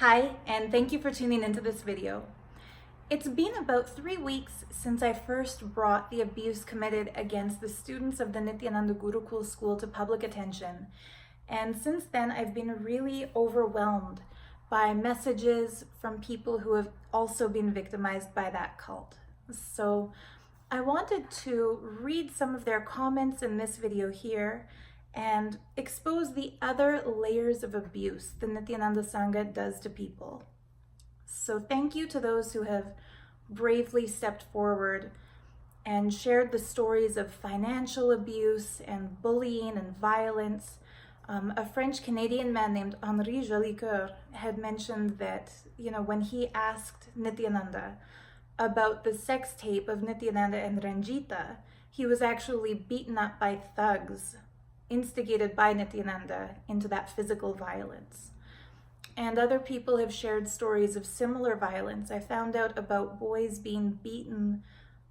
Hi, and thank you for tuning into this video. It's been about 3 weeks since I first brought the abuse committed against the students of the Nithyananda Gurukul school to public attention. And since then, I've been really overwhelmed by messages from people who have also been victimized by that cult. So I wanted to read some of their comments in this video here and expose the other layers of abuse the Nithyananda Sangha does to people. So thank you to those who have bravely stepped forward and shared the stories of financial abuse and bullying and violence. A French-Canadian man named Henri Jolicoeur had mentioned that, when he asked Nithyananda about the sex tape of Nithyananda and Ranjita, he was actually beaten up by thugs, instigated by Nithyananda into that physical violence. And other people have shared stories of similar violence. I found out about boys being beaten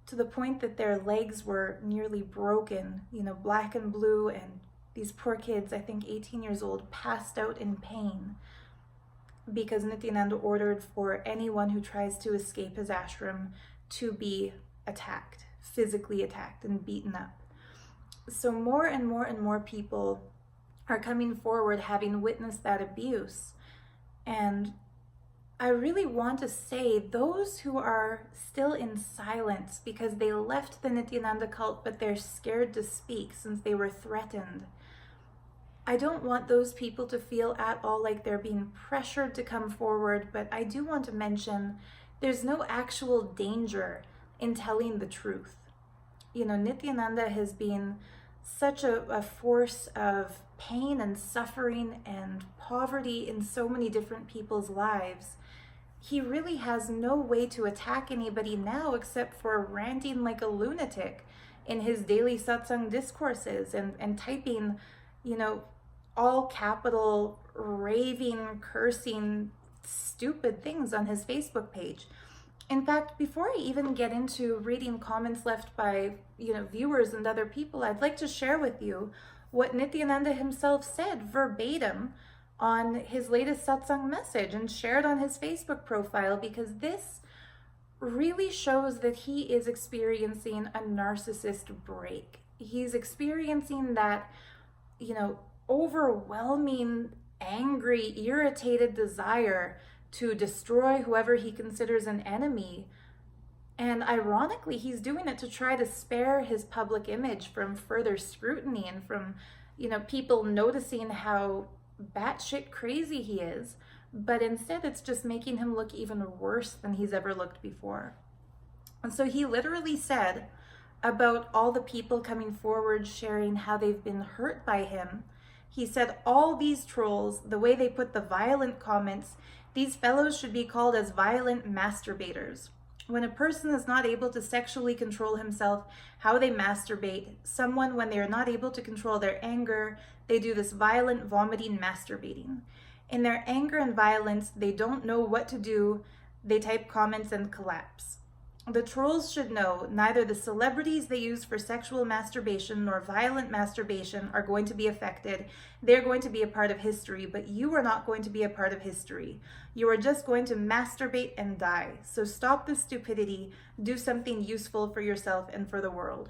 to the point that their legs were nearly broken, black and blue, and these poor kids, I think 18 years old, passed out in pain because Nithyananda ordered for anyone who tries to escape his ashram to be attacked, physically attacked and beaten up. So more and more and more people are coming forward having witnessed that abuse. And I really want to say those who are still in silence because they left the Nithyananda cult but they're scared to speak since they were threatened, I don't want those people to feel at all like they're being pressured to come forward, but I do want to mention there's no actual danger in telling the truth. Nithyananda has been such a force of pain and suffering and poverty in so many different people's lives. He really has no way to attack anybody now except for ranting like a lunatic in his daily satsang discourses and typing, all capital, raving, cursing, stupid things on his Facebook page. In fact, before I even get into reading comments left by, viewers and other people, I'd like to share with you what Nithyananda himself said verbatim on his latest satsang message and shared on his Facebook profile, because this really shows that he is experiencing a narcissist break. He's experiencing that, overwhelming, angry, irritated desire to destroy whoever he considers an enemy. And ironically, he's doing it to try to spare his public image from further scrutiny and from, people noticing how batshit crazy he is. But instead, it's just making him look even worse than he's ever looked before. And so he literally said about all the people coming forward sharing how they've been hurt by him, he said, all these trolls, the way they put the violent comments, these fellows should be called as violent masturbators. When a person is not able to sexually control himself, how they masturbate. Someone, when they are not able to control their anger, they do this violent vomiting, masturbating. In their anger and violence, they don't know what to do. They type comments and collapse. The trolls should know neither the celebrities they use for sexual masturbation nor violent masturbation are going to be affected. They're going to be a part of history, but you are not going to be a part of history. You are just going to masturbate and die. So stop the stupidity. Do something useful for yourself and for the world.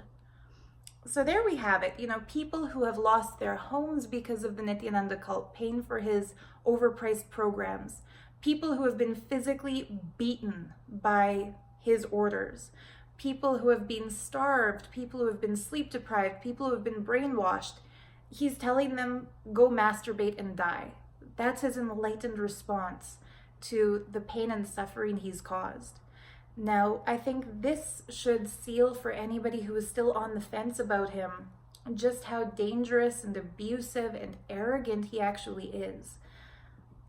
So there we have it. People who have lost their homes because of the Nithyananda cult, paying for his overpriced programs. People who have been physically beaten by his orders, people who have been starved, people who have been sleep deprived, people who have been brainwashed. He's telling them, go masturbate and die. That's his enlightened response to the pain and suffering he's caused. Now, I think this should seal for anybody who is still on the fence about him just how dangerous and abusive and arrogant he actually is.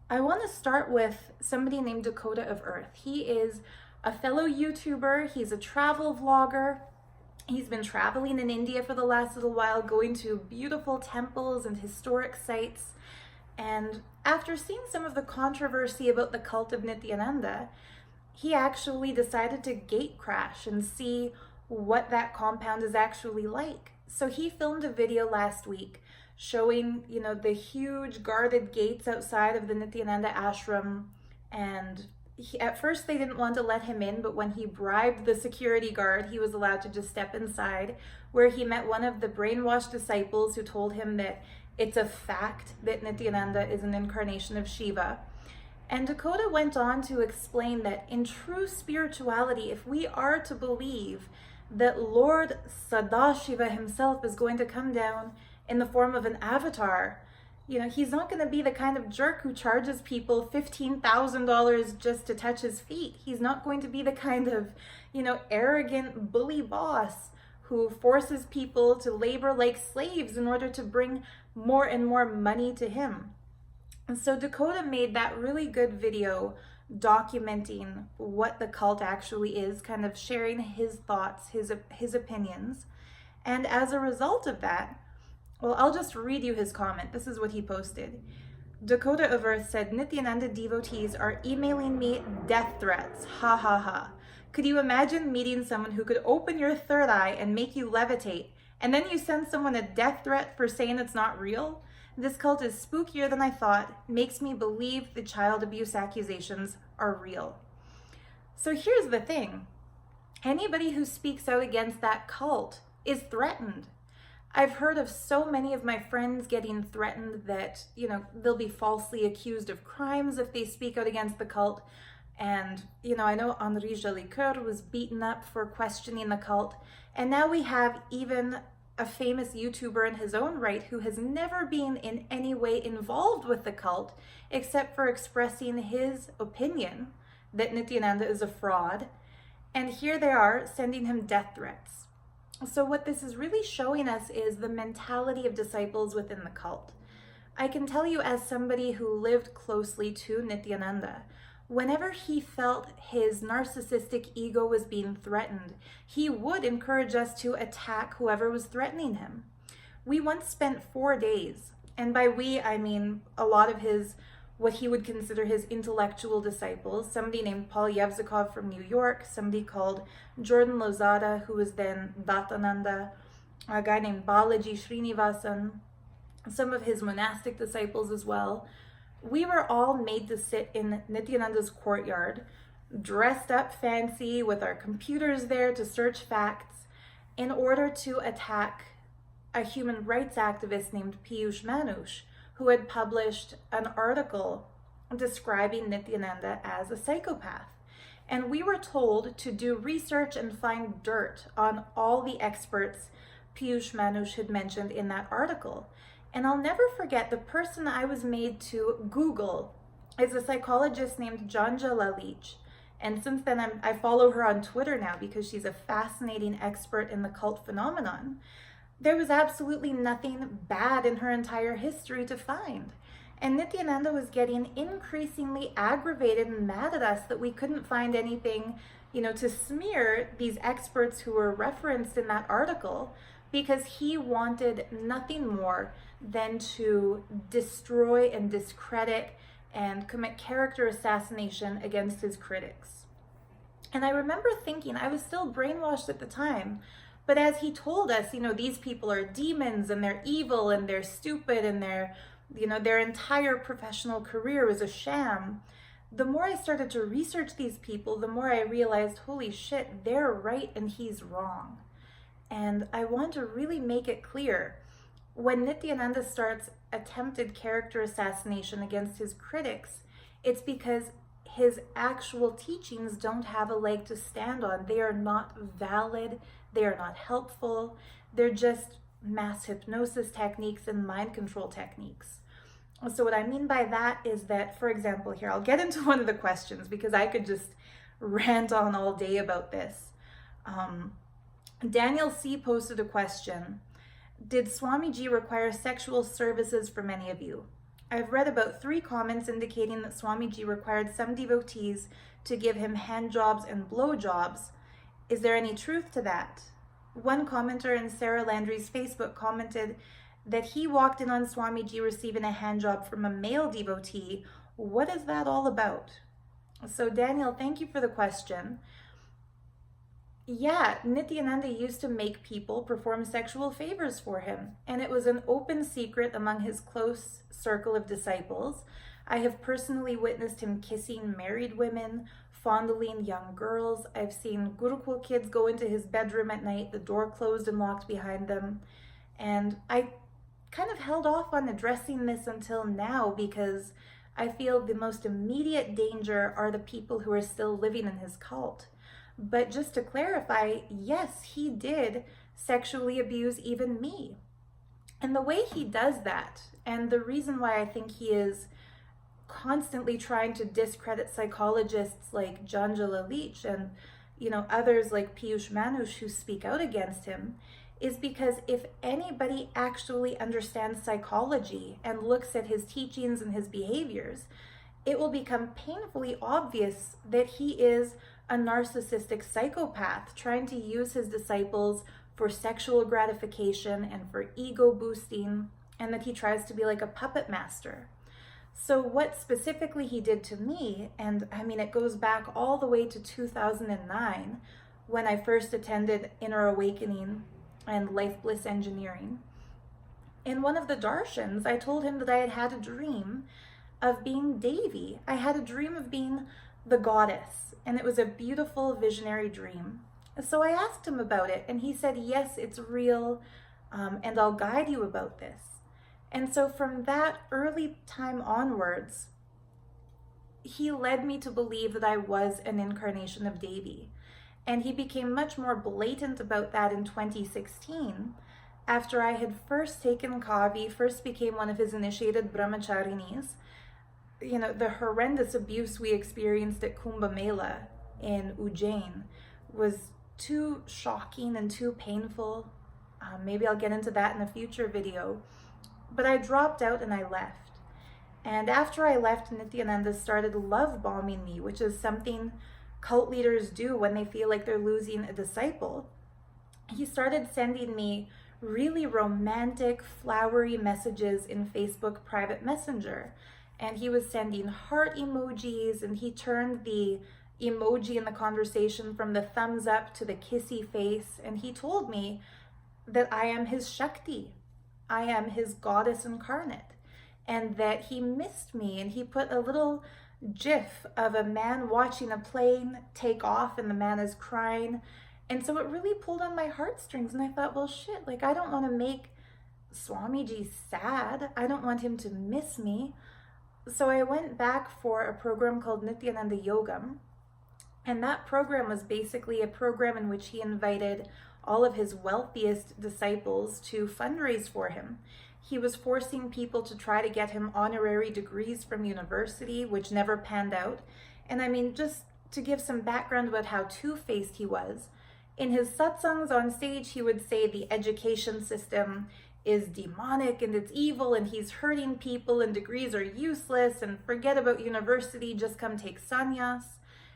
I want to start with somebody named Dakota of Earth. He is a fellow YouTuber. He's a travel vlogger. He's been traveling in India for the last little while, going to beautiful temples and historic sites. And after seeing some of the controversy about the cult of Nithyananda, he actually decided to gate crash and see what that compound is actually like. So he filmed a video last week showing, the huge guarded gates outside of the Nithyananda ashram And at first they didn't want to let him in, but when he bribed the security guard, he was allowed to just step inside, where he met one of the brainwashed disciples who told him that it's a fact that Nithyananda is an incarnation of Shiva. And Dakota went on to explain that in true spirituality, if we are to believe that Lord Sadashiva himself is going to come down in the form of an avatar, he's not going to be the kind of jerk who charges people $15,000 just to touch his feet. He's not going to be the kind of, arrogant bully boss who forces people to labor like slaves in order to bring more and more money to him. And so Dakota made that really good video documenting what the cult actually is, kind of sharing his thoughts, his opinions. And as a result of that, well, I'll just read you his comment. This is what he posted. Dakota of Earth said, Nithyananda devotees are emailing me death threats. Ha ha ha. Could you imagine meeting someone who could open your third eye and make you levitate, and then you send someone a death threat for saying it's not real? This cult is spookier than I thought, makes me believe the child abuse accusations are real. So here's the thing. Anybody who speaks out against that cult is threatened. I've heard of so many of my friends getting threatened that, they'll be falsely accused of crimes if they speak out against the cult. And, I know Henri Jolicoeur was beaten up for questioning the cult. And now we have even a famous YouTuber in his own right who has never been in any way involved with the cult except for expressing his opinion that Nithyananda is a fraud. And here they are sending him death threats. So what this is really showing us is the mentality of disciples within the cult. I can tell you, as somebody who lived closely to Nithyananda, whenever he felt his narcissistic ego was being threatened, he would encourage us to attack whoever was threatening him. We once spent 4 days, and by we, I mean a lot of what he would consider his intellectual disciples, somebody named Paul Yevzikov from New York, somebody called Jordan Lozada, who was then Datananda, a guy named Balaji Srinivasan, some of his monastic disciples as well. We were all made to sit in Nithyananda's courtyard, dressed up fancy with our computers there to search facts, in order to attack a human rights activist named Piyush Manush, who had published an article describing Nithyananda as a psychopath. And we were told to do research and find dirt on all the experts Piyush Manush had mentioned in that article. And I'll never forget, the person I was made to Google is a psychologist named Janja Lalich. And since then, I follow her on Twitter now because she's a fascinating expert in the cult phenomenon. There was absolutely nothing bad in her entire history to find. And Nithyananda was getting increasingly aggravated and mad at us that we couldn't find anything, to smear these experts who were referenced in that article, because he wanted nothing more than to destroy and discredit and commit character assassination against his critics. And I remember thinking, I was still brainwashed at the time, but as he told us, these people are demons and they're evil and they're stupid and their entire professional career was a sham, the more I started to research these people, the more I realized, holy shit, they're right and he's wrong. And I want to really make it clear, when Nithyananda starts attempted character assassination against his critics, it's because his actual teachings don't have a leg to stand on. They are not valid. They are not helpful. They're just mass hypnosis techniques and mind control techniques. So what I mean by that is that, for example, here, I'll get into one of the questions because I could just rant on all day about this. Daniel C. posted a question. Did Swamiji require sexual services from any of you? I've read about 3 comments indicating that Swamiji required some devotees to give him hand jobs and blow jobs. Is there any truth to that? One commenter in Sarah Landry's Facebook commented that he walked in on Swamiji receiving a hand job from a male devotee. What is that all about? So Daniel, thank you for the question. Yeah, Nithyananda used to make people perform sexual favors for him, and it was an open secret among his close circle of disciples. I have personally witnessed him kissing married women, fondling young girls. I've seen Gurukul kids go into his bedroom at night, the door closed and locked behind them. And I kind of held off on addressing this until now because I feel the most immediate danger are the people who are still living in his cult. But just to clarify, yes, he did sexually abuse even me. And the way he does that, and the reason why I think he is constantly trying to discredit psychologists like Janjala Leach and others like Piyush Manush who speak out against him, is because if anybody actually understands psychology and looks at his teachings and his behaviors, it will become painfully obvious that he is a narcissistic psychopath trying to use his disciples for sexual gratification and for ego boosting, and that he tries to be like a puppet master. So what specifically he did to me, and I mean, it goes back all the way to 2009 when I first attended Inner Awakening and Life Bliss Engineering. In one of the darshans, I told him that I had had a dream of being Devi. I had a dream of being the goddess, and it was a beautiful visionary dream. So I asked him about it, and he said, yes, it's real, and I'll guide you about this. And so from that early time onwards, he led me to believe that I was an incarnation of Devi. And he became much more blatant about that in 2016, after I had first taken Kavi, first became one of his initiated brahmacharinis. The horrendous abuse we experienced at Kumbh Mela in Ujjain was too shocking and too painful. Maybe I'll get into that in a future video. But I dropped out and I left. And after I left, Nithyananda started love bombing me, which is something cult leaders do when they feel like they're losing a disciple. He started sending me really romantic, flowery messages in Facebook private messenger. And he was sending heart emojis, and he turned the emoji in the conversation from the thumbs up to the kissy face. And he told me that I am his Shakti. I am his goddess incarnate, and that he missed me. And he put a little gif of a man watching a plane take off and the man is crying. And so it really pulled on my heartstrings, and I thought, well, shit, like, I don't want to make Swamiji sad. I don't want him to miss me. So I went back for a program called Nithyananda Yogam, and that program was basically a program in which he invited all of his wealthiest disciples to fundraise for him. He was forcing people to try to get him honorary degrees from university, which never panned out. And I mean, just to give some background about how two-faced he was, in his satsangs on stage, he would say the education system is demonic and it's evil and he's hurting people and degrees are useless and forget about university, just come take sannyas.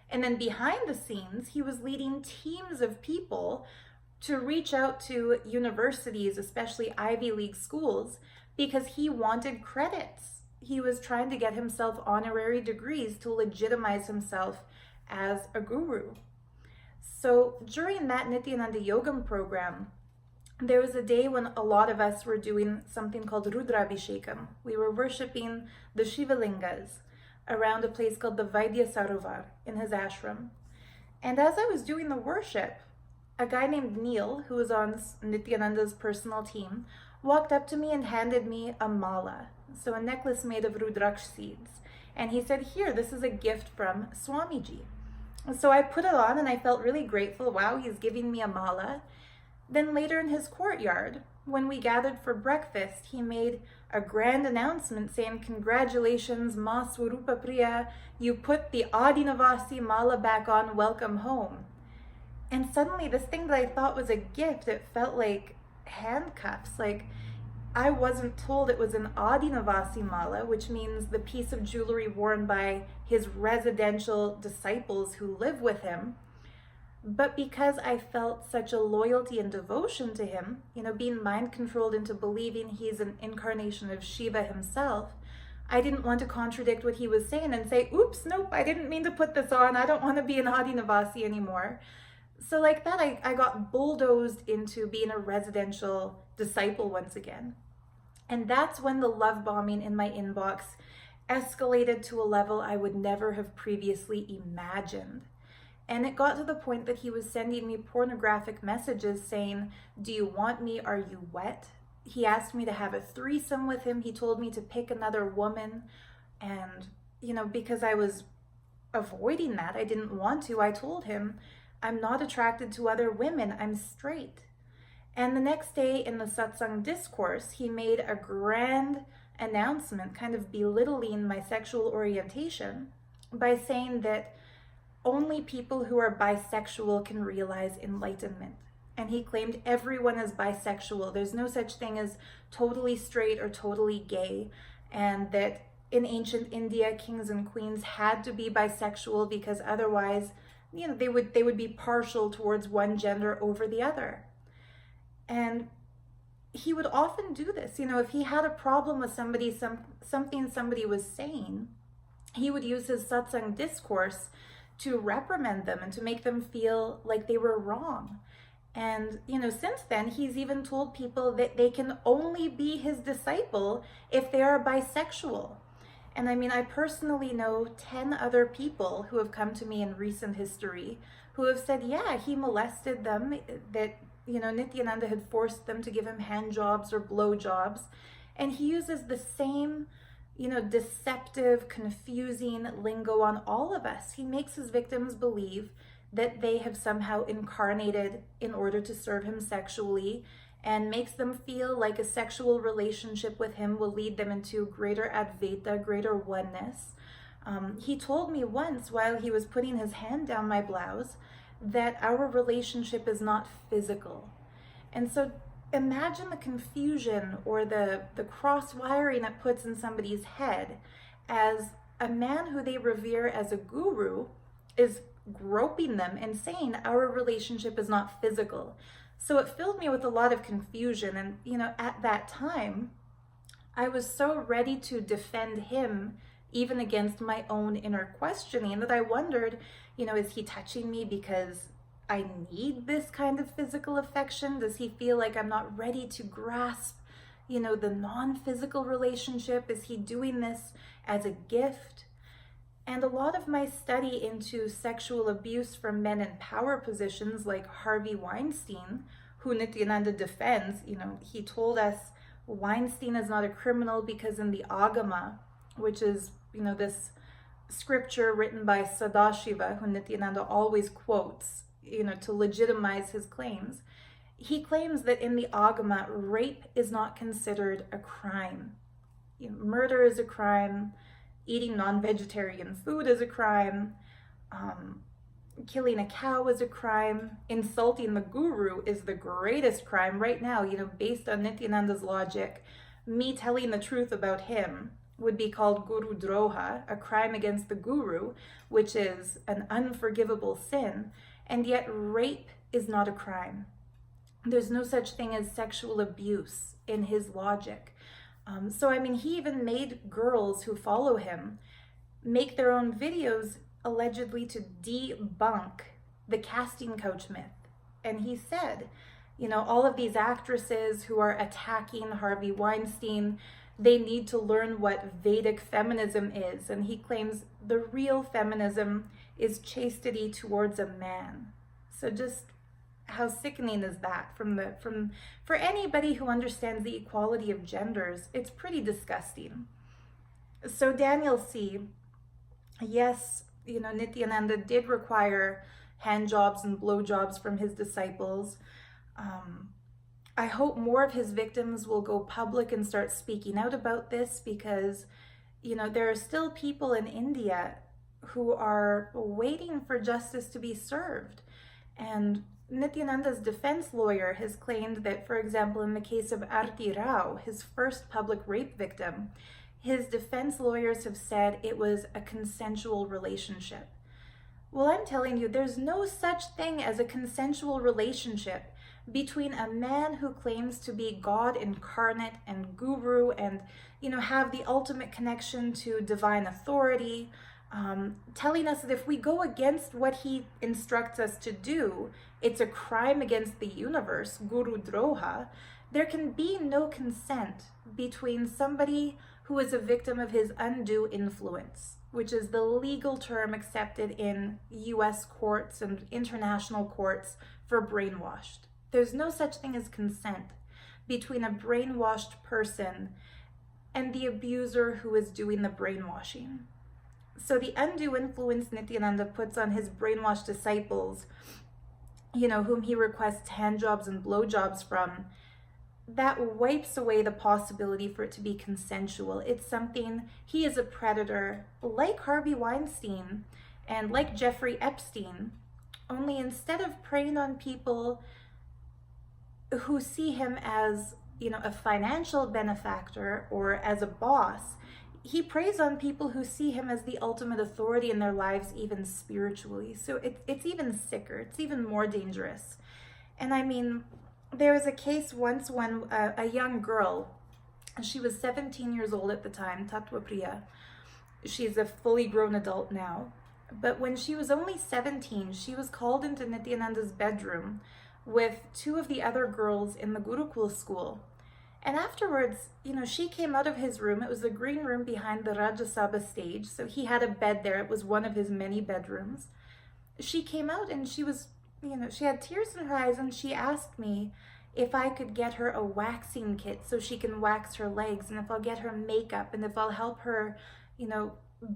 And then behind the scenes, he was leading teams of people to reach out to universities, especially Ivy League schools, because he wanted credits. He was trying to get himself honorary degrees to legitimize himself as a guru. So during that Nithyananda Yogam program, there was a day when a lot of us were doing something called Rudrabhishekam. We were worshipping the Shivalingas around a place called the Vaidya Sarovar in his ashram. And as I was doing the worship, a guy named Neil, who was on Nithyananda's personal team, walked up to me and handed me a mala, so a necklace made of Rudraksh seeds. And he said, here, this is a gift from Swamiji. So I put it on and I felt really grateful. Wow, he's giving me a mala. Then later in his courtyard, when we gathered for breakfast, he made a grand announcement saying, congratulations, Ma Swarupa Priya, you put the Adinavasi mala back on, welcome home. And suddenly this thing that I thought was a gift, it felt like handcuffs. Like, I wasn't told it was an Adinavasi mala, which means the piece of jewelry worn by his residential disciples who live with him. But because I felt such a loyalty and devotion to him, being mind controlled into believing he's an incarnation of Shiva himself, I didn't want to contradict what he was saying and say, oops, nope, I didn't mean to put this on. I don't want to be an Adinavasi anymore. So like that, I got bulldozed into being a residential disciple once again. And that's when the love bombing in my inbox escalated to a level I would never have previously imagined. And it got to the point that he was sending me pornographic messages saying, "Do you want me? Are you wet?" He asked me to have a threesome with him. He told me to pick another woman. And, because I was avoiding that, I didn't want to, I told him, "I'm not attracted to other women. I'm straight." And the next day in the satsang discourse, he made a grand announcement, kind of belittling my sexual orientation by saying that only people who are bisexual can realize enlightenment. And he claimed everyone is bisexual. There's no such thing as totally straight or totally gay. And that in ancient India, kings and queens had to be bisexual because otherwise, they would be partial towards one gender over the other. And he would often do this. If he had a problem with something somebody was saying, he would use his satsang discourse to reprimand them and to make them feel like they were wrong. And, since then, he's even told people that they can only be his disciple if they are bisexual. And I personally know 10 other people who have come to me in recent history who have said, yeah, he molested them, that, Nithyananda had forced them to give him hand jobs or blow jobs. And he uses the same, deceptive, confusing lingo on all of us. He makes his victims believe that they have somehow incarnated in order to serve him sexually, and makes them feel like a sexual relationship with him will lead them into greater advaita, greater oneness. He told me once while he was putting his hand down my blouse that our relationship is not physical. And so imagine the confusion or the cross-wiring it puts in somebody's head as a man who they revere as a guru is groping them and saying our relationship is not physical. So it filled me with a lot of confusion. And, at that time, I was so ready to defend him even against my own inner questioning that I wondered, is he touching me because I need this kind of physical affection? Does he feel like I'm not ready to grasp, the non-physical relationship? Is he doing this as a gift? And a lot of my study into sexual abuse from men in power positions like Harvey Weinstein, who Nithyananda defends, he told us Weinstein is not a criminal because in the Agama, which is, this scripture written by Sadashiva, who Nithyananda always quotes, to legitimize his claims, he claims that in the Agama, rape is not considered a crime. Murder is a crime. Eating non-vegetarian food is a crime. Killing a cow is a crime. Insulting the guru is the greatest crime right now. Based on Nithyananda's logic, me telling the truth about him would be called guru droha, a crime against the guru, which is an unforgivable sin. And yet rape is not a crime. There's no such thing as sexual abuse in his logic. So he even made girls who follow him make their own videos allegedly to debunk the casting couch myth. And he said, all of these actresses who are attacking Harvey Weinstein, they need to learn what Vedic feminism is. And he claims the real feminism is chastity towards a man. So just how sickening is that for anybody who understands the equality of genders? It's pretty disgusting. So Daniel C., yes, Nithyananda did require hand jobs and blow jobs from his disciples. I hope more of his victims will go public and start speaking out about this, because there are still people in India who are waiting for justice to be served. And Nithyananda's defense lawyer has claimed that, for example, in the case of Arti Rao, his first public rape victim, his defense lawyers have said it was a consensual relationship. Well, I'm telling you, there's no such thing as a consensual relationship between a man who claims to be God incarnate and guru and, have the ultimate connection to divine authority, telling us that if we go against what he instructs us to do, it's a crime against the universe, guru droha. There can be no consent between somebody who was a victim of his undue influence, which is the legal term accepted in US courts and international courts for brainwashed. There's no such thing as consent between a brainwashed person and the abuser who is doing the brainwashing. So the undue influence Nithyananda puts on his brainwashed disciples, whom he requests handjobs and blowjobs from, that wipes away the possibility for it to be consensual. It's something, he is a predator, like Harvey Weinstein and like Jeffrey Epstein, only instead of preying on people who see him as, a financial benefactor or as a boss, he preys on people who see him as the ultimate authority in their lives, even spiritually. So it's even sicker, it's even more dangerous. And I mean, there was a case once when a young girl, she was 17 years old at the time, Tatwa Priya. She's a fully grown adult now. But when she was only 17, she was called into Nithyananda's bedroom with two of the other girls in the Gurukul school. And afterwards, she came out of his room. It was the green room behind the Rajya Sabha stage. So he had a bed there. It was one of his many bedrooms. She came out and she was, she had tears in her eyes, and she asked me if I could get her a waxing kit so she can wax her legs, and if I'll get her makeup, and if I'll help her,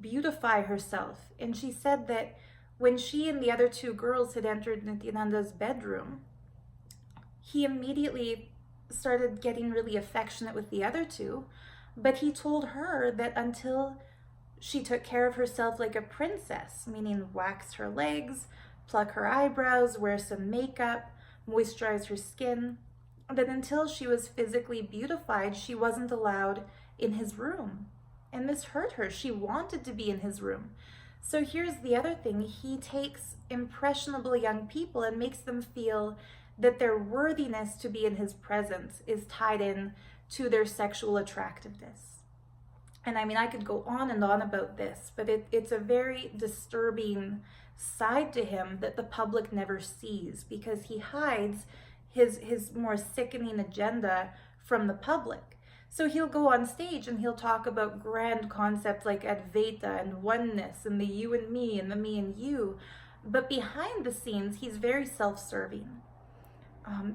beautify herself. And she said that when she and the other two girls had entered Nithyananda's bedroom, he immediately started getting really affectionate with the other two, but he told her that until she took care of herself like a princess, meaning wax her legs, pluck her eyebrows, wear some makeup, moisturize her skin, that until she was physically beautified, she wasn't allowed in his room. And this hurt her. She wanted to be in his room. So here's the other thing. He takes impressionable young people and makes them feel that their worthiness to be in his presence is tied in to their sexual attractiveness. And I mean, I could go on and on about this, but it's a very disturbing side to him that the public never sees, because he hides his more sickening agenda from the public. So he'll go on stage and he'll talk about grand concepts like Advaita and oneness and the you and me and the me and you, but behind the scenes, he's very self-serving.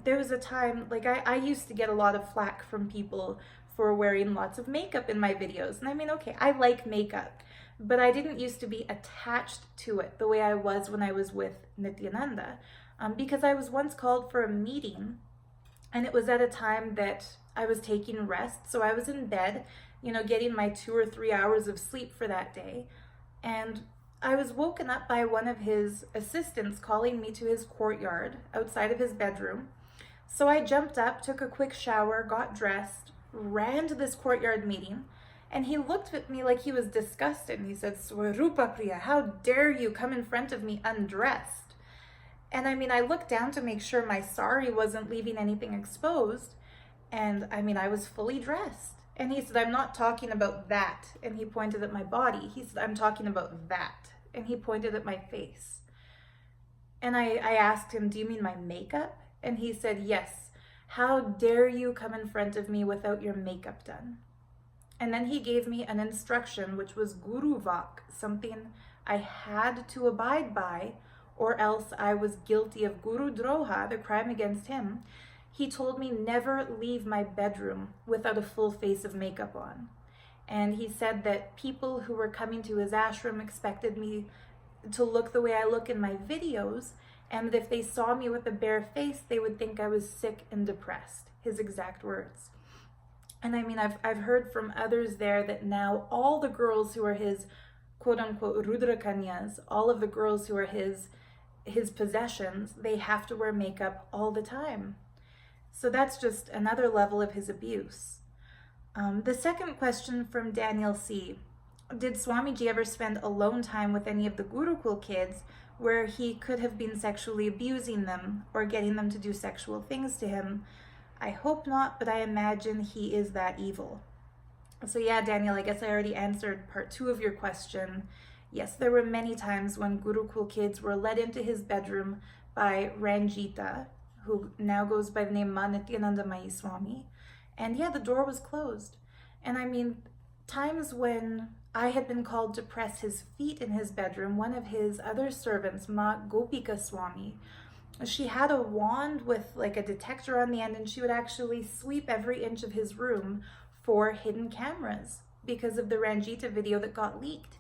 There was a time, like I used to get a lot of flack from people for wearing lots of makeup in my videos. And I mean, okay, I like makeup, but I didn't used to be attached to it the way I was when I was with Nithyananda, because I was once called for a meeting, and it was at a time that I was taking rest. So I was in bed, getting my 2 or 3 hours of sleep for that day. And I was woken up by one of his assistants calling me to his courtyard outside of his bedroom. So I jumped up, took a quick shower, got dressed, ran to this courtyard meeting, and he looked at me like he was disgusted. And he said, "Swarupa Priya, how dare you come in front of me undressed?" And I mean, I looked down to make sure my sari wasn't leaving anything exposed. And I mean, I was fully dressed. And he said, "I'm not talking about that." And he pointed at my body. He said, "I'm talking about that." And he pointed at my face. And I asked him, "Do you mean my makeup?" And he said, "Yes. How dare you come in front of me without your makeup done?" And then he gave me an instruction, which was Guru Vak, something I had to abide by, or else I was guilty of Guru Droha, the crime against him. He told me never leave my bedroom without a full face of makeup on. And he said that people who were coming to his ashram expected me to look the way I look in my videos, and that if they saw me with a bare face, they would think I was sick and depressed, his exact words. And I mean, I've heard from others there that now all the girls who are his quote-unquote Rudra Kanyas, all of the girls who are his possessions, they have to wear makeup all the time. So that's just another level of his abuse. The second question from Daniel C. Did Swamiji ever spend alone time with any of the Gurukul kids where he could have been sexually abusing them or getting them to do sexual things to him? I hope not, but I imagine he is that evil. So yeah, Daniel, I guess I already answered part 2 of your question. Yes, there were many times when Gurukul kids were led into his bedroom by Ranjita, who now goes by the name Ma Nithyananda Mayi Swami. And yeah, the door was closed. And I mean, times when I had been called to press his feet in his bedroom, one of his other servants, Ma Gopika Swami, she had a wand with like a detector on the end, and she would actually sweep every inch of his room for hidden cameras because of the Ranjita video that got leaked.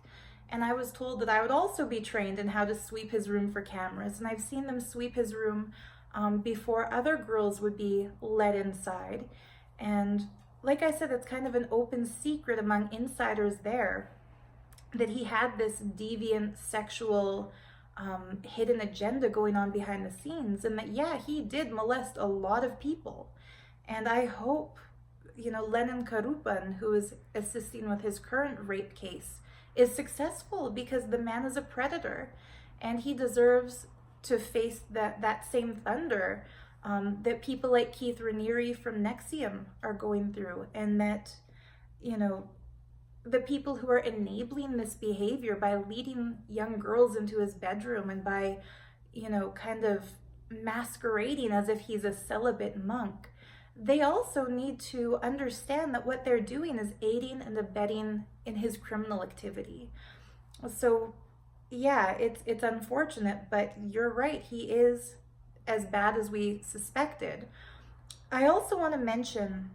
And I was told that I would also be trained in how to sweep his room for cameras. And I've seen them sweep his room before other girls would be let inside. And like I said, it's kind of an open secret among insiders there that he had this deviant sexual hidden agenda going on behind the scenes, and that, yeah, he did molest a lot of people. And I hope, Lenin Karupan, who is assisting with his current rape case, is successful, because the man is a predator and he deserves to face that same thunder that people like Keith Raniere from Nexium are going through, and that, the people who are enabling this behavior by leading young girls into his bedroom and by, kind of masquerading as if he's a celibate monk, they also need to understand that what they're doing is aiding and abetting in his criminal activity. So yeah, it's unfortunate, but you're right, he is as bad as we suspected. I also want to mention,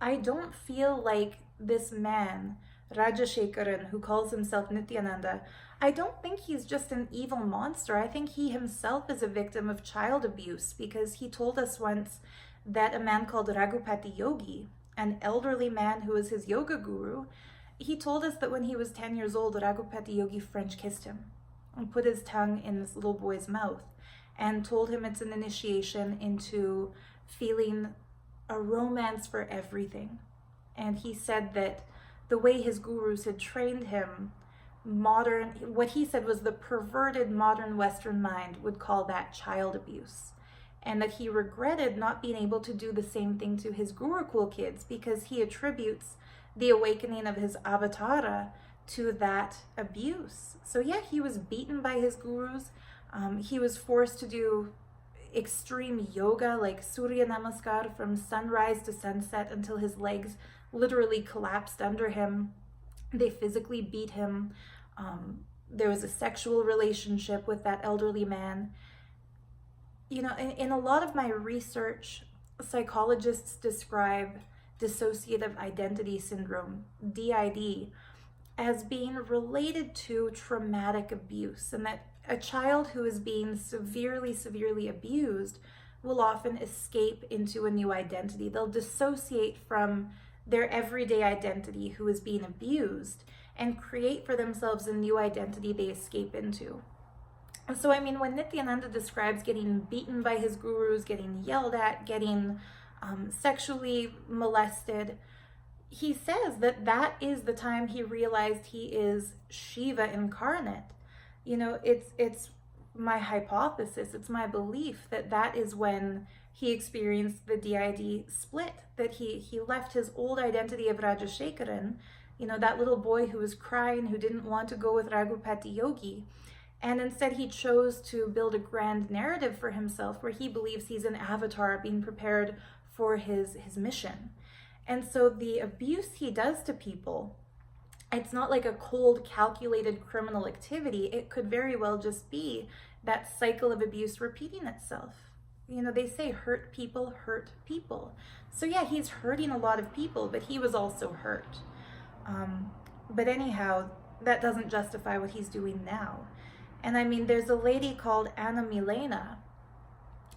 I don't feel like this man, Rajashekaran, who calls himself Nithyananda, I don't think he's just an evil monster. I think he himself is a victim of child abuse, because he told us once that a man called Raghupati Yogi, an elderly man who was his yoga guru, he told us that when he was 10 years old, Raghupati Yogi French kissed him and put his tongue in this little boy's mouth and told him it's an initiation into feeling a romance for everything. And he said that the way his gurus had trained him, what he said was the perverted modern Western mind would call that child abuse. And that he regretted not being able to do the same thing to his Gurukul kids, because he attributes the awakening of his avatara to that abuse. So yeah, he was beaten by his gurus. He was forced to do extreme yoga, like Surya Namaskar, from sunrise to sunset until his legs literally collapsed under him. They physically beat him. There was a sexual relationship with that elderly man. In a lot of my research, psychologists describe dissociative identity syndrome, DID, as being related to traumatic abuse, and that a child who is being severely abused will often escape into a new identity. They'll dissociate from their everyday identity who is being abused and create for themselves a new identity they escape into. So, when Nithyananda describes getting beaten by his gurus, getting yelled at, getting sexually molested, he says that is the time he realized he is Shiva incarnate. It's my hypothesis, it's my belief that is when he experienced the DID split, that he left his old identity of Rajashekaran, that little boy who was crying, who didn't want to go with Raghupati Yogi, and instead he chose to build a grand narrative for himself where he believes he's an avatar being prepared for his mission. And so the abuse he does to people, it's not like a cold, calculated criminal activity. It could very well just be that cycle of abuse repeating itself. They say hurt people hurt people. So yeah, he's hurting a lot of people, but he was also hurt. But anyhow, that doesn't justify what he's doing now. And there's a lady called Anna Milena,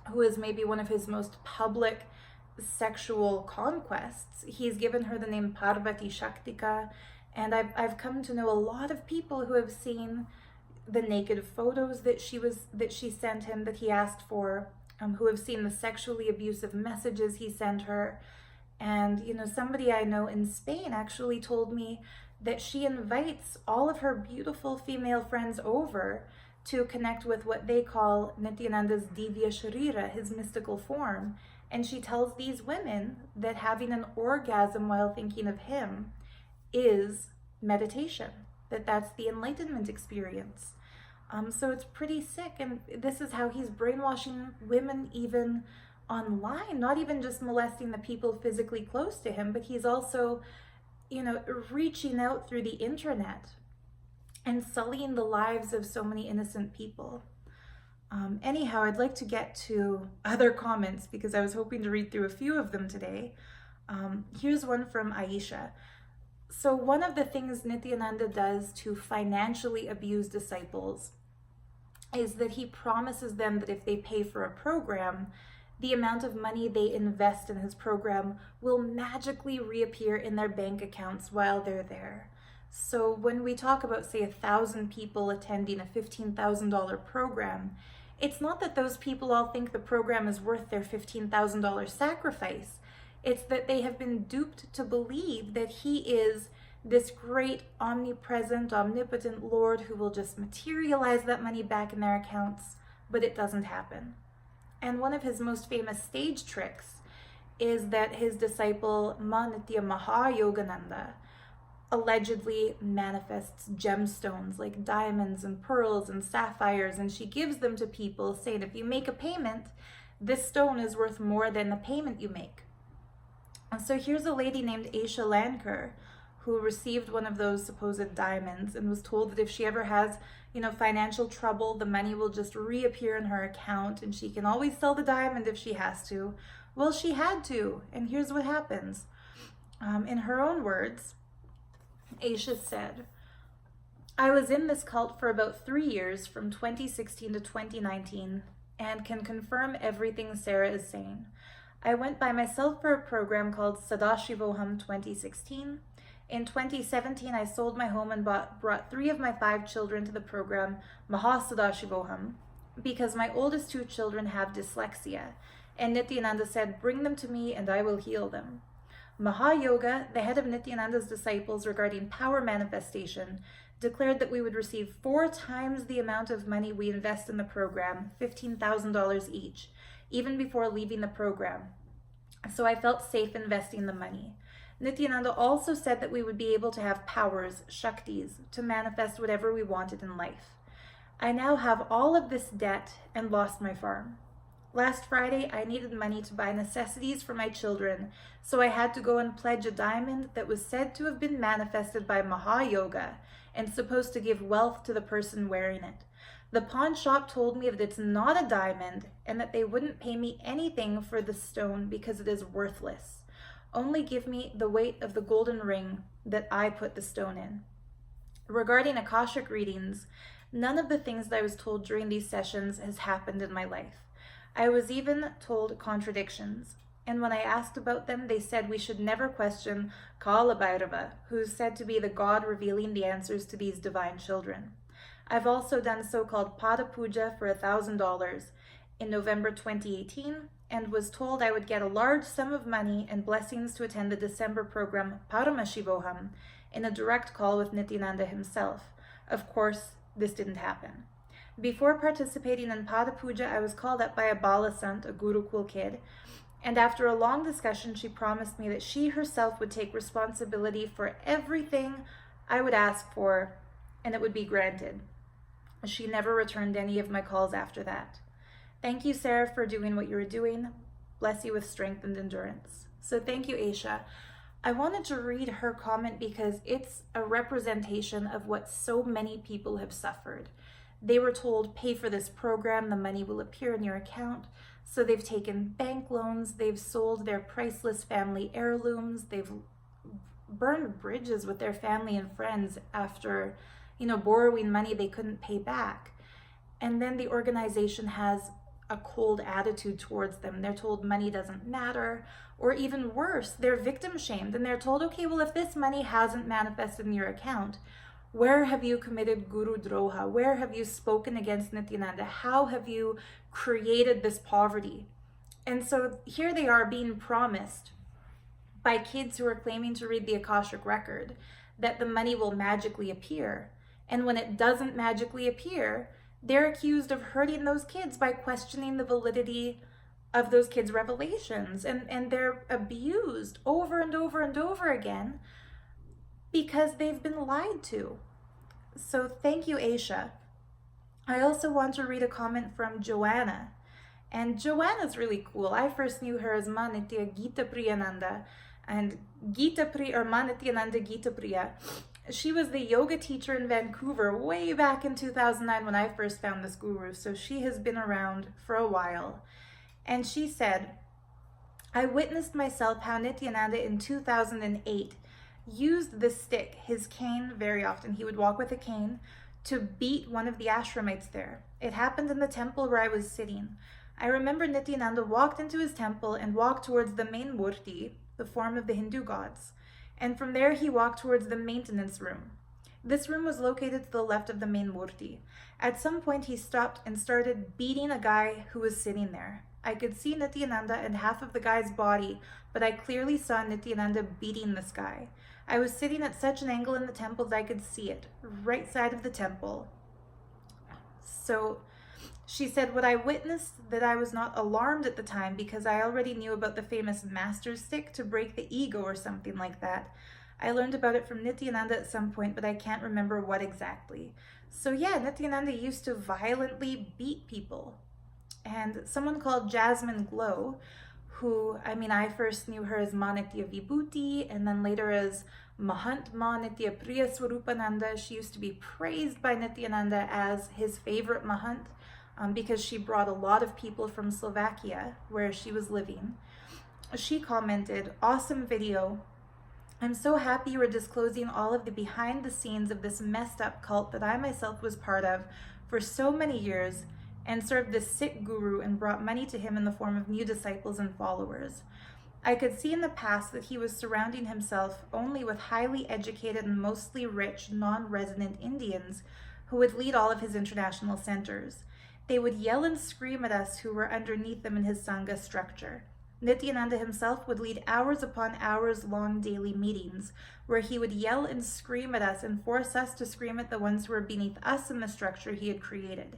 who is maybe one of his most public sexual conquests. He's given her the name Parvati Shaktika, and I've come to know a lot of people who have seen the naked photos that she sent him, that he asked for, who have seen the sexually abusive messages he sent her. And somebody I know in Spain actually told me that she invites all of her beautiful female friends over to connect with what they call Nithyananda's Divya Sharira, his mystical form. And she tells these women that having an orgasm while thinking of him is meditation, that's the enlightenment experience. So it's pretty sick, and this is how he's brainwashing women even online, not even just molesting the people physically close to him, but he's also reaching out through the internet and sullying the lives of so many innocent people. Anyhow, I'd like to get to other comments because I was hoping to read through a few of them today. Here's one from Aisha. So one of the things Nithyananda does to financially abuse disciples is that he promises them that if they pay for a program, the amount of money they invest in his program will magically reappear in their bank accounts while they're there. So when we talk about, say, 1,000 people attending a $15,000 program, it's not that those people all think the program is worth their $15,000 sacrifice. It's that they have been duped to believe that he is this great, omnipresent, omnipotent Lord who will just materialize that money back in their accounts, but it doesn't happen. And one of his most famous stage tricks is that his disciple Nitya Mahayogananda allegedly manifests gemstones like diamonds and pearls and sapphires, and she gives them to people saying, if you make a payment, this stone is worth more than the payment you make. And so here's a lady named Aisha Landry who received one of those supposed diamonds and was told that if she ever has, financial trouble, the money will just reappear in her account and she can always sell the diamond if she has to. Well, she had to, and here's what happens. In her own words, Aisha said, I was in this cult for about 3 years, from 2016 to 2019, and can confirm everything Sarah is saying. I went by myself for a program called Sadashivoham 2016. In 2017, I sold my home and brought 3 of my 5 children to the program Mahasadashivoham because my oldest 2 children have dyslexia, and Nithyananda said, bring them to me and I will heal them. Mahayoga, the head of Nithyananda's disciples regarding power manifestation, declared that we would receive 4 times the amount of money we invest in the program, $15,000 each, even before leaving the program. So I felt safe investing the money. Nithyananda also said that we would be able to have powers, shaktis, to manifest whatever we wanted in life. I now have all of this debt and lost my farm. Last Friday, I needed money to buy necessities for my children, so I had to go and pledge a diamond that was said to have been manifested by Mahayoga and supposed to give wealth to the person wearing it. The pawn shop told me that it's not a diamond and that they wouldn't pay me anything for the stone because it is worthless. Only give me the weight of the golden ring that I put the stone in. Regarding Akashic readings, none of the things that I was told during these sessions has happened in my life. I was even told contradictions, and when I asked about them, they said we should never question Kala Bhairava, who is said to be the god revealing the answers to these divine children. I've also done so-called Pada Puja for $1,000 in November 2018, and was told I would get a large sum of money and blessings to attend the December program Paramashivoham in a direct call with Nithyananda himself. Of course, this didn't happen. Before participating in Pada Puja, I was called up by a Balasant, a Gurukul kid, and after a long discussion, she promised me that she herself would take responsibility for everything I would ask for, and it would be granted. She never returned any of my calls after that. Thank you, Sarah, for doing what you were doing. Bless you with strength and endurance. So thank you, Aisha. I wanted to read her comment because it's a representation of what so many people have suffered. They were told, pay for this program, the money will appear in your account. So they've taken bank loans, they've sold their priceless family heirlooms, they've burned bridges with their family and friends after, borrowing money they couldn't pay back. And then the organization has a cold attitude towards them. They're told money doesn't matter, or even worse, they're victim shamed and they're told, okay, well, if this money hasn't manifested in your account, where have you committed Guru Droha? Where have you spoken against Nithyananda? How have you created this poverty? And so here they are being promised by kids who are claiming to read the Akashic record that the money will magically appear. And when it doesn't magically appear, they're accused of hurting those kids by questioning the validity of those kids' revelations. And they're abused over and over and over again because they've been lied to. So thank you, Aisha. I also want to read a comment from Joanna. And Joanna's really cool. I first knew her as Ma Nitya Gita Priyananda And Gita Priya, or Ma Nithyananda Gita Priya, she was the yoga teacher in Vancouver way back in 2009 when I first found this guru. So she has been around for a while. And she said, I witnessed myself how Nithyananda in 2008 used the stick, his cane, very often. He would walk with a cane to beat one of the ashramites there. It happened in the temple where I was sitting. I remember Nithyananda walked into his temple and walked towards the main murti, the form of the Hindu gods. And from there he walked towards the maintenance room. This room was located to the left of the main murti. At some point he stopped and started beating a guy who was sitting there. I could see Nithyananda and half of the guy's body, but I clearly saw Nithyananda beating this guy. I was sitting at such an angle in the temple that I could see it, right side of the temple. So she said, what I witnessed, that I was not alarmed at the time because I already knew about the famous master stick to break the ego or something like that. I learned about it from Nithyananda at some point, but I can't remember what exactly. So yeah, Nithyananda used to violently beat people. And someone called Jasmine Glow, who, I first knew her as Ma Nitya Vibhuti, and then later as Mahant Ma Nitya Priya Swarupananda. She used to be praised by Nithyananda as his favorite Mahant because she brought a lot of people from Slovakia, where she was living. She commented, awesome video. I'm so happy you are disclosing all of the behind the scenes of this messed up cult that I myself was part of for so many years, and served this sick guru and brought money to him in the form of new disciples and followers. I could see in the past that he was surrounding himself only with highly educated and mostly rich, non-resident Indians who would lead all of his international centers. They would yell and scream at us who were underneath them in his Sangha structure. Nithyananda himself would lead hours upon hours long daily meetings where he would yell and scream at us and force us to scream at the ones who were beneath us in the structure he had created.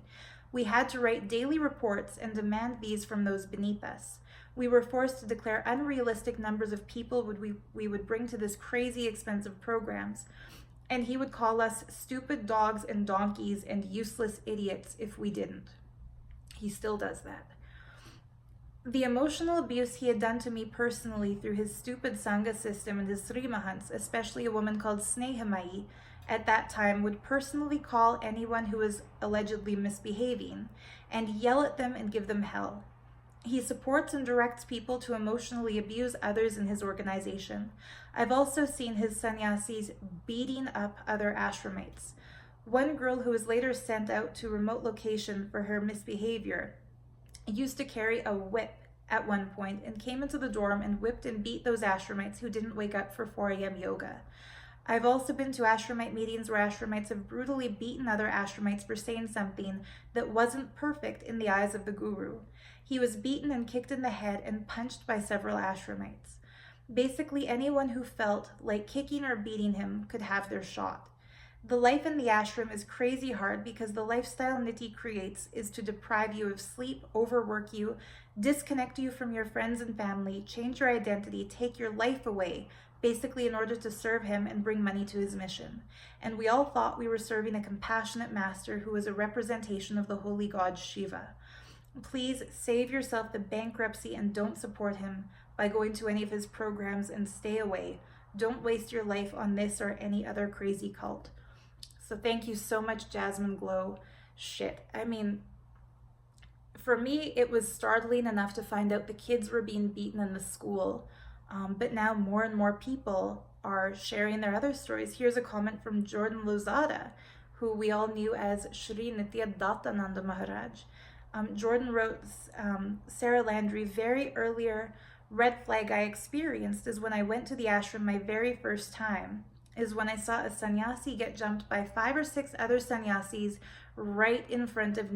We had to write daily reports and demand these from those beneath us. We were forced to declare unrealistic numbers of people we would bring to this crazy expensive programs. And he would call us stupid dogs and donkeys and useless idiots if we didn't. He still does that. The emotional abuse he had done to me personally through his stupid Sangha system and his Sri Mahants, especially a woman called Snehamai, at that time would personally call anyone who was allegedly misbehaving and yell at them and give them hell. He supports and directs people to emotionally abuse others in his organization. I've also seen his sannyasis beating up other ashramites. One girl who was later sent out to a remote location for her misbehavior used to carry a whip at one point and came into the dorm and whipped and beat those ashramites who didn't wake up for 4 a.m. yoga. I've also been to ashramite meetings where ashramites have brutally beaten other ashramites for saying something that wasn't perfect in the eyes of the guru. He was beaten and kicked in the head and punched by several ashramites. Basically, anyone who felt like kicking or beating him could have their shot. The life in the ashram is crazy hard because the lifestyle Niti creates is to deprive you of sleep, overwork you, disconnect you from your friends and family, change your identity, take your life away, basically in order to serve him and bring money to his mission. And we all thought we were serving a compassionate master who was a representation of the holy god Shiva. Please save yourself the bankruptcy and don't support him by going to any of his programs and stay away. Don't waste your life on this or any other crazy cult. So thank you so much, Jasmine Glow. Shit. For me, it was startling enough to find out the kids were being beaten in the school. But now more and more people are sharing their other stories. Here's a comment from Jordan Lozada, who we all knew as Shri Nithyananda Maharaj. Jordan wrote, Sarah Landry, very earlier red flag I experienced is when I went to the ashram my very first time, is when I saw a sannyasi get jumped by 5 or 6 other sannyasis right in front of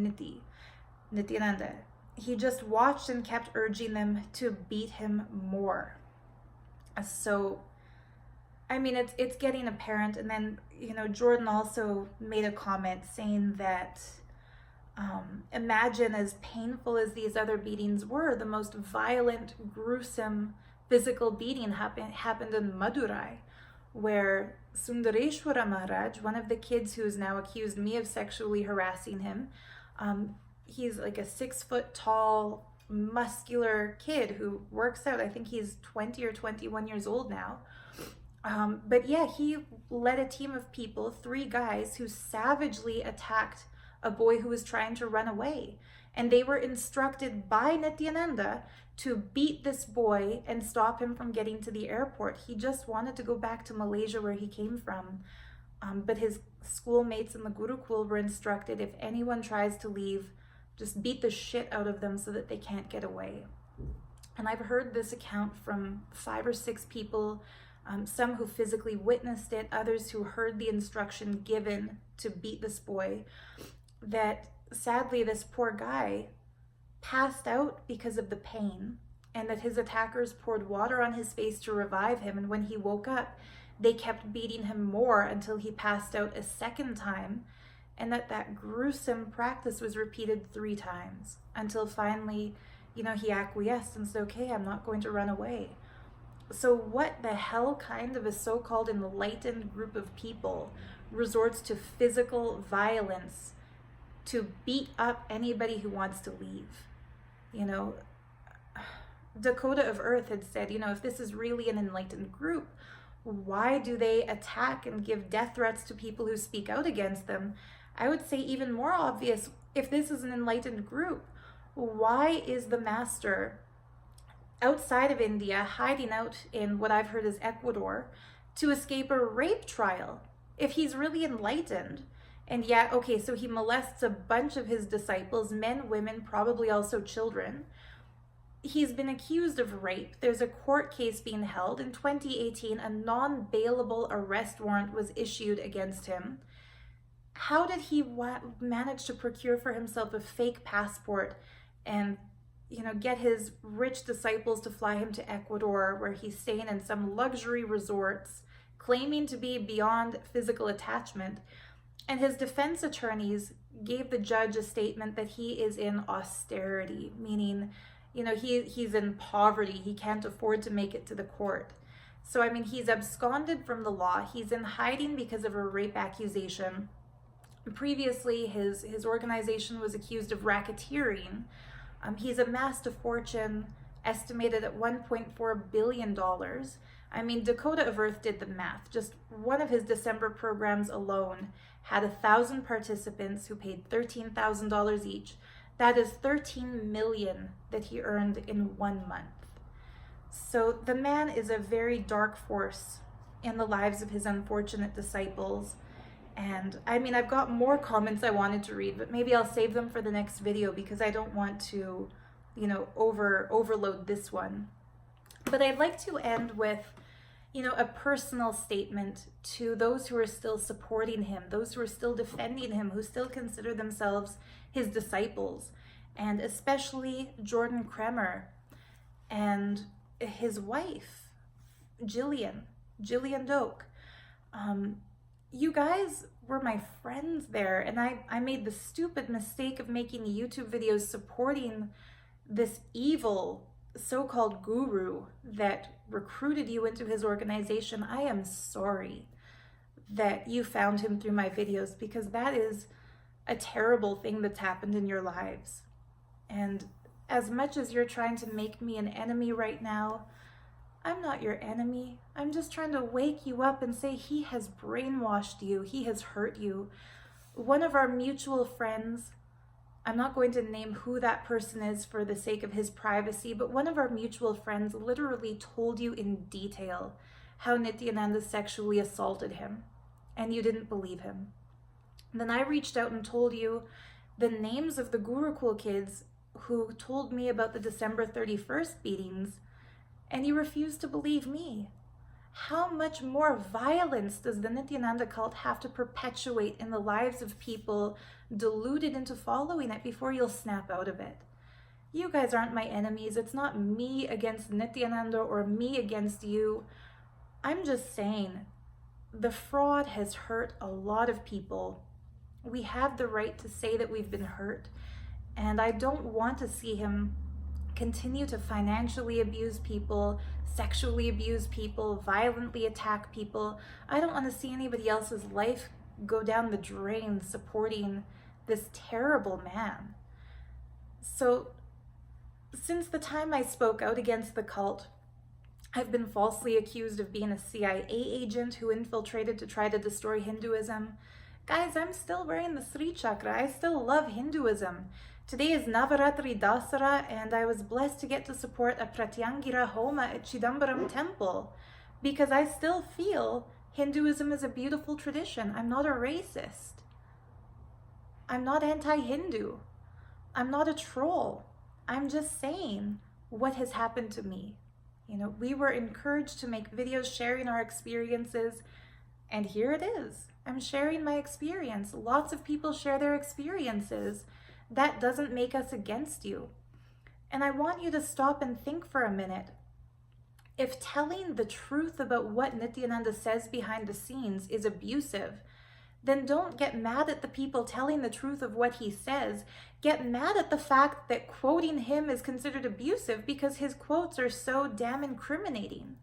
Nithyananda. He just watched and kept urging them to beat him more. So, it's getting apparent. And then, Jordan also made a comment saying that imagine as painful as these other beatings were, the most violent, gruesome physical beating happened in Madurai, where Sundareshwara Maharaj, one of the kids who has now accused me of sexually harassing him, he's like a 6 foot tall, muscular kid who works out. I think he's 20 or 21 years old now. But yeah, he led a team of people, 3 guys, who savagely attacked a boy who was trying to run away. And they were instructed by Nithyananda to beat this boy and stop him from getting to the airport. He just wanted to go back to Malaysia where he came from. But his schoolmates in the Gurukul were instructed, if anyone tries to leave, just beat the shit out of them so that they can't get away. And I've heard this account from 5 or 6 people, some who physically witnessed it, others who heard the instruction given to beat this boy, that sadly this poor guy passed out because of the pain, and that his attackers poured water on his face to revive him, and when he woke up, they kept beating him more until he passed out a second time, and that gruesome practice was repeated 3 times until finally, he acquiesced and said, okay, I'm not going to run away. So what the hell kind of a so-called enlightened group of people resorts to physical violence to beat up anybody who wants to leave? Dakota of Earth had said, if this is really an enlightened group, why do they attack and give death threats to people who speak out against them? I would say even more obvious, if this is an enlightened group, why is the master outside of India hiding out in what I've heard is Ecuador to escape a rape trial? If he's really enlightened, and yet, okay, so he molests a bunch of his disciples, men, women, probably also children. He's been accused of rape. There's a court case being held. In 2018, a non-bailable arrest warrant was issued against him. How did he manage to procure for himself a fake passport and, get his rich disciples to fly him to Ecuador, where he's staying in some luxury resorts, claiming to be beyond physical attachment? And his defense attorneys gave the judge a statement that he is in austerity, meaning, he's in poverty. He can't afford to make it to the court. So, he's absconded from the law. He's in hiding because of a rape accusation. Previously, his organization was accused of racketeering. He's amassed a fortune estimated at $1.4 billion. Dakota of Earth did the math. Just one of his December programs alone had 1,000 participants who paid $13,000 each. That is $13 million that he earned in 1 month. So the man is a very dark force in the lives of his unfortunate disciples. And I've got more comments I wanted to read, but maybe I'll save them for the next video because I don't want to, overload this one. But I'd like to end with, a personal statement to those who are still supporting him, those who are still defending him, who still consider themselves his disciples, and especially Jordan Kremer and his wife, Jillian Doak. You guys were my friends there, and I made the stupid mistake of making YouTube videos supporting this evil so-called guru that recruited you into his organization. I am sorry that you found him through my videos, because that is a terrible thing that's happened in your lives. And as much as you're trying to make me an enemy right now, I'm not your enemy. I'm just trying to wake you up and say he has brainwashed you. He has hurt you. One of our mutual friends, I'm not going to name who that person is for the sake of his privacy, but one of our mutual friends literally told you in detail how Nithyananda sexually assaulted him, and you didn't believe him. And then I reached out and told you the names of the Gurukul kids who told me about the December 31st beatings, and you refused to believe me. How much more violence does the Nithyananda cult have to perpetuate in the lives of people deluded into following it before you'll snap out of it? You guys aren't my enemies. It's not me against Nithyananda or me against you. I'm just saying, the fraud has hurt a lot of people. We have the right to say that we've been hurt, and I don't want to see him continue to financially abuse people, sexually abuse people, violently attack people. I don't want to see anybody else's life go down the drain supporting this terrible man. So Since the time I spoke out against the cult, I've been falsely accused of being a CIA agent who infiltrated to try to destroy Hinduism. Guys, I'm still wearing the Sri Chakra. I still love Hinduism. Today is Navaratri Dasara, and I was blessed to get to support a Pratyangira Homa at Chidambaram Temple because I still feel Hinduism is a beautiful tradition. I'm not a racist. I'm not anti-Hindu. I'm not a troll. I'm just saying what has happened to me. You know, we were encouraged to make videos sharing our experiences, and here it is. I'm sharing my experience. Lots of people share their experiences. That doesn't make us against you. And I want you to stop and think for a minute. If telling the truth about what Nithyananda says behind the scenes is abusive, then don't get mad at the people telling the truth of what he says. Get mad at the fact that quoting him is considered abusive because his quotes are so damn incriminating.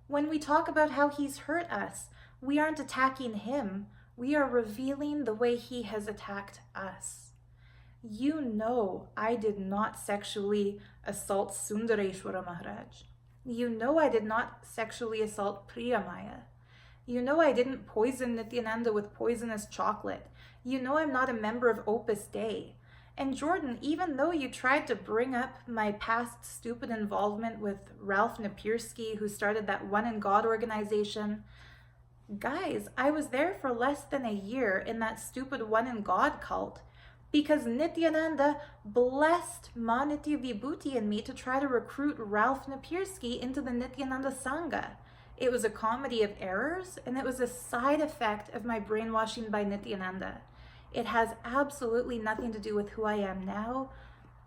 When we talk about how he's hurt us, we aren't attacking him. We are revealing the way he has attacked us. You know I did not sexually assault Sundareshwara Maharaj. You know I did not sexually assault Priyamaya. You know I didn't poison Nithyananda with poisonous chocolate. You know I'm not a member of Opus Dei. And Jordan, even though you tried to bring up my past stupid involvement with Ralph Napierski, who started that One in God organization, guys, I was there for less than a year in that stupid One in God cult because Nithyananda blessed Manitya Vibhuti and me to try to recruit Ralph Napierski into the Nithyananda Sangha. It was a comedy of errors, and it was a side effect of my brainwashing by Nithyananda. It has absolutely nothing to do with who I am now.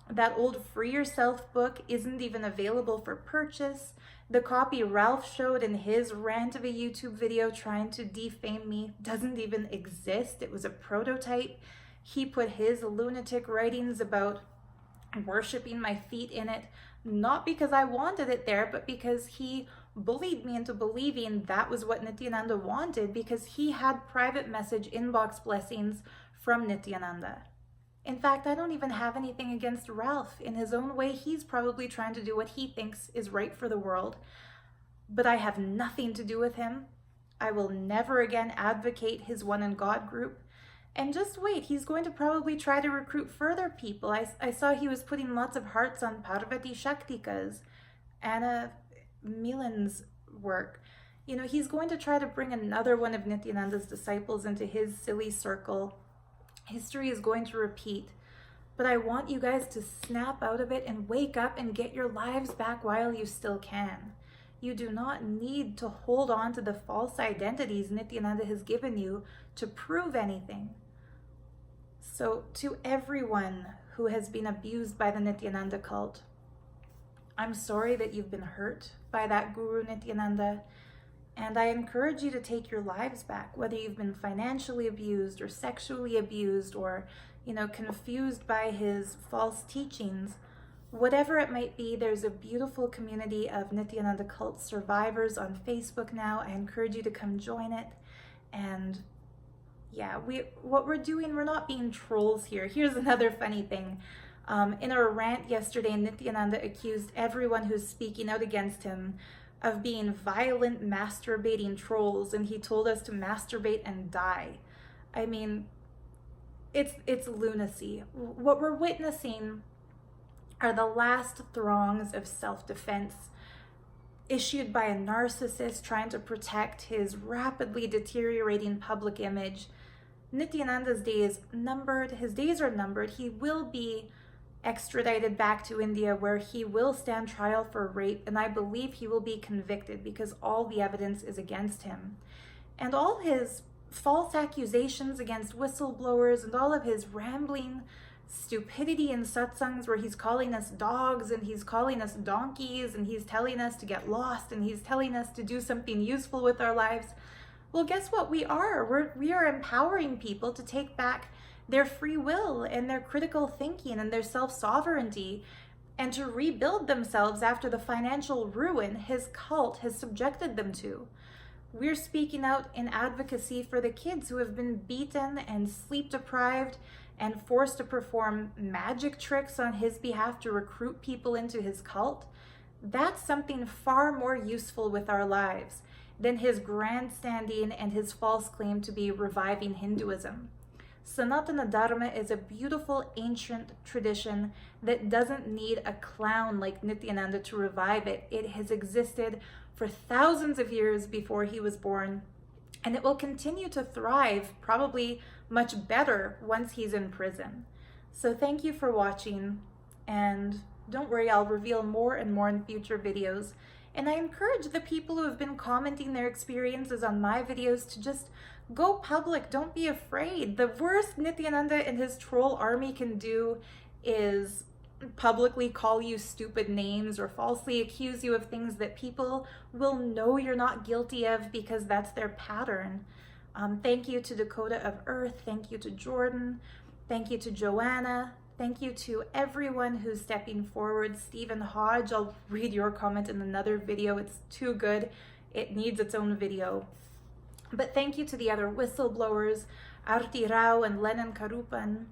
That old Free Yourself book isn't even available for purchase. The copy Ralph showed in his rant of a YouTube video trying to defame me doesn't even exist. It was a prototype. He put his lunatic writings about worshiping my feet in it, not because I wanted it there, but because he bullied me into believing that was what Nithyananda wanted because he had private message inbox blessings from Nithyananda. In fact, I don't even have anything against Ralph. In his own way, he's probably trying to do what he thinks is right for the world. But I have nothing to do with him. I will never again advocate his One in God group. And just wait, he's going to probably try to recruit further people. I saw he was putting lots of hearts on Parvati Shaktika's, Anna Milan's work. You know, he's going to try to bring another one of Nithyananda's disciples into his silly circle. History is going to repeat. But I want you guys to snap out of it and wake up and get your lives back while you still can. You do not need to hold on to the false identities Nithyananda has given you to prove anything. So to everyone who has been abused by the Nithyananda cult, I'm sorry that you've been hurt by that Guru Nithyananda, and I encourage you to take your lives back, whether you've been financially abused or sexually abused or, confused by his false teachings. Whatever it might be, there's a beautiful community of Nithyananda cult survivors on Facebook now. I encourage you to come join it. And yeah, what we're doing, we're not being trolls here. Here's another funny thing. In a rant yesterday, Nithyananda accused everyone who's speaking out against him of being violent, masturbating trolls, and he told us to masturbate and die. I mean, it's lunacy. What we're witnessing are the last throngs of self-defense issued by a narcissist trying to protect his rapidly deteriorating public image. Nithyananda's days numbered. His days are numbered. He will be extradited back to India where he will stand trial for rape, and I believe he will be convicted because all the evidence is against him. And all his false accusations against whistleblowers and all of his rambling stupidity in satsangs where he's calling us dogs and he's calling us donkeys and he's telling us to get lost and he's telling us to do something useful with our lives. Well, guess what? We are empowering people to take back their free will and their critical thinking and their self-sovereignty and to rebuild themselves after the financial ruin his cult has subjected them to. We're speaking out in advocacy for the kids who have been beaten and sleep deprived and forced to perform magic tricks on his behalf to recruit people into his cult, that's something far more useful with our lives than his grandstanding and his false claim to be reviving Hinduism. Sanatana Dharma is a beautiful ancient tradition that doesn't need a clown like Nithyananda to revive it. It has existed for thousands of years before he was born, and it will continue to thrive, probably much better once he's in prison. So thank you for watching, and don't worry, I'll reveal more and more in future videos. And I encourage the people who have been commenting their experiences on my videos to just go public. Don't be afraid. The worst Nithyananda and his troll army can do is publicly call you stupid names or falsely accuse you of things that people will know you're not guilty of because that's their pattern. Thank you to Dakota of Earth. Thank you to Jordan. Thank you to Joanna. Thank you to everyone who's stepping forward. Stephen Hodge, I'll read your comment in another video. It's too good. It needs its own video. But thank you to the other whistleblowers, Arti Rao and Lennon Karupan,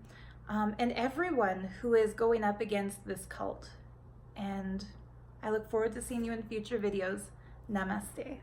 and everyone who is going up against this cult. And I look forward to seeing you in future videos. Namaste.